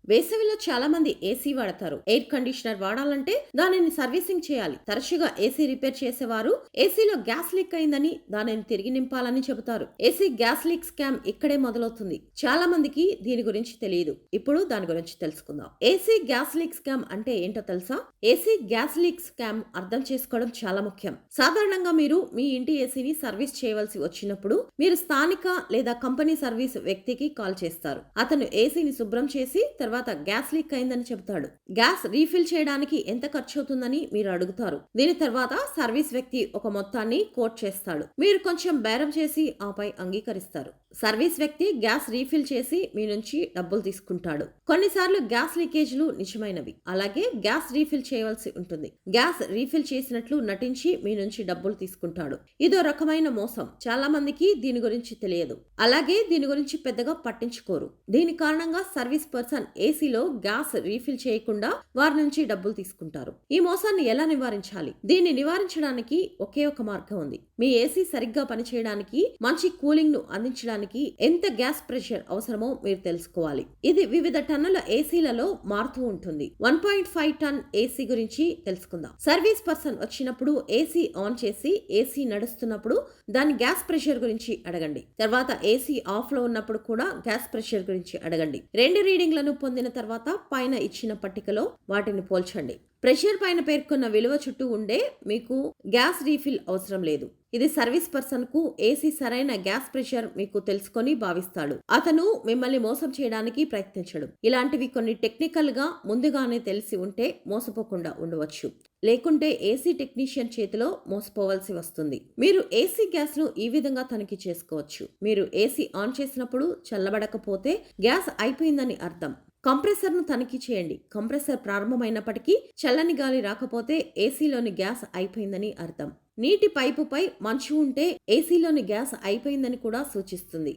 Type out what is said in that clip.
వేసవిలో చాలా మంది ఏసీ వాడతారు. ఎయిర్ కండిషనర్ వాడాలంటే దానిని సర్వీసింగ్ చేయాలి. తరచుగా ఏసీ రిపేర్ చేసేవారు ఏసీలో గ్యాస్ లీక్ అయిందని దానిని తిరిగి నింపాలని చెబుతారు. ఏసీ గ్యాస్ లీక్ స్కామ్ ఇక్కడే మొదలవుతుంది. చాలా మందికి దీని గురించి తెలియదు. ఇప్పుడు దాని గురించి తెలుసుకుందాం. ఏసీ గ్యాస్ లీక్ స్కామ్ అంటే ఏంటో తెలుసా? ఏసీ గ్యాస్ లీక్ స్కామ్ అర్థం చేసుకోవడం చాలా ముఖ్యం. సాధారణంగా మీరు మీ ఇంటి ఏసీని సర్వీస్ చేయవలసి వచ్చినప్పుడు మీరు స్థానిక లేదా కంపెనీ సర్వీస్ వ్యక్తికి కాల్ చేస్తారు. అతను ఏసీని శుభ్రం చేసి తర్వాత గ్యాస్ లీక్ అయిందని చెబుతాడు. గ్యాస్ రీఫిల్ చేయడానికి ఎంత ఖర్చు అవుతుందని మీరు అడుగుతారు. దీని తర్వాత సర్వీస్ వ్యక్తి ఒక మొత్తాన్ని కోట్ చేస్తాడు. మీరు కొంచెం బేరం చేసి ఆపై అంగీకరిస్తారు. సర్వీస్ వ్యక్తి గ్యాస్ రీఫిల్ చేసి మీ నుంచి డబ్బులు తీసుకుంటాడు. కొన్నిసార్లు గ్యాస్ లీకేజ్లు నిజమైనవి. అలాగే గ్యాస్ రీఫిల్ చేయవలసి ఉంటుంది. గ్యాస్ రీఫిల్ చేసినట్లు నటించి మీ నుంచి డబ్బులు తీసుకుంటాడు. ఇదో రకమైన మోసం. చాలా మందికి దీని గురించి తెలియదు. అలాగే దీని గురించి పెద్దగా పట్టించుకోరు. దీని కారణంగా సర్వీస్ పర్సన్ ఏసీలో గ్యాస్ రీఫిల్ చేయకుండా వారి నుంచి డబ్బులు తీసుకుంటారు. ఈ మోసాన్ని ఎలా నివారించాలి? దీన్ని నివారించడానికి ఒకే ఒక మార్గం ఉంది. మీ ఏసీ సరిగ్గా పనిచేయడానికి, మంచి కూలింగ్ ను అందించడానికి ఎంత గ్యాస్ ప్రెషర్ అవసరమో మీరు తెలుసుకోవాలి. ఇది వివిధ టన్నుల ఏసీలలో మారుతూ ఉంటుంది. 1.5 టన్ ఏసీ గురించి తెలుసుకుందాం. సర్వీస్ పర్సన్ వచ్చినప్పుడు ఏసీ ఆన్ చేసి ఏసీ నడుస్తున్నప్పుడు దాని గ్యాస్ ప్రెషర్ గురించి అడగండి. తర్వాత ఏసీ ఆఫ్ లో ఉన్నప్పుడు కూడా గ్యాస్ ప్రెషర్ గురించి అడగండి. రెండు రీడింగ్లను పొందిన తర్వాత పైన ఇచ్చిన పట్టికలో వాటిని పోల్చండి. ప్రెషర్ పైన పేర్కొన్న విలువ చుట్టూ ఉండే మీకు గ్యాస్ రీఫిల్ అవసరం లేదు. ఇది సర్వీస్ పర్సన్ కు ఏసీ సరైన గ్యాస్ ప్రెషర్ మీకు తెలుసుకొని భావిస్తాడు. అతను మిమ్మల్ని మోసం చేయడానికి ప్రయత్నించడు. ఇలాంటివి కొన్ని టెక్నికల్ గా ముందుగానే తెలిసి ఉంటే మోసపోకుండా ఉండవచ్చు. లేకుంటే ఏసీ టెక్నీషియన్ చేతిలో మోసపోవలసి వస్తుంది. మీరు ఏసీ గ్యాస్ ను ఈ విధంగా తనిఖీ చేసుకోవచ్చు. మీరు ఏసీ ఆన్ చేసినప్పుడు చల్లబడకపోతే గ్యాస్ అయిపోయిందని అర్థం. కంప్రెసర్ ను తనిఖీ చేయండి. కంప్రెసర్ ప్రారంభమైనప్పటికీ చల్లని గాలి రాకపోతే ఏసీలోని గ్యాస్ అయిపోయిందని అర్థం. నీటి పైపుపై మంచు ఉంటే ఏసీలోని గ్యాస్ అయిపోయిందని కూడా సూచిస్తుంది.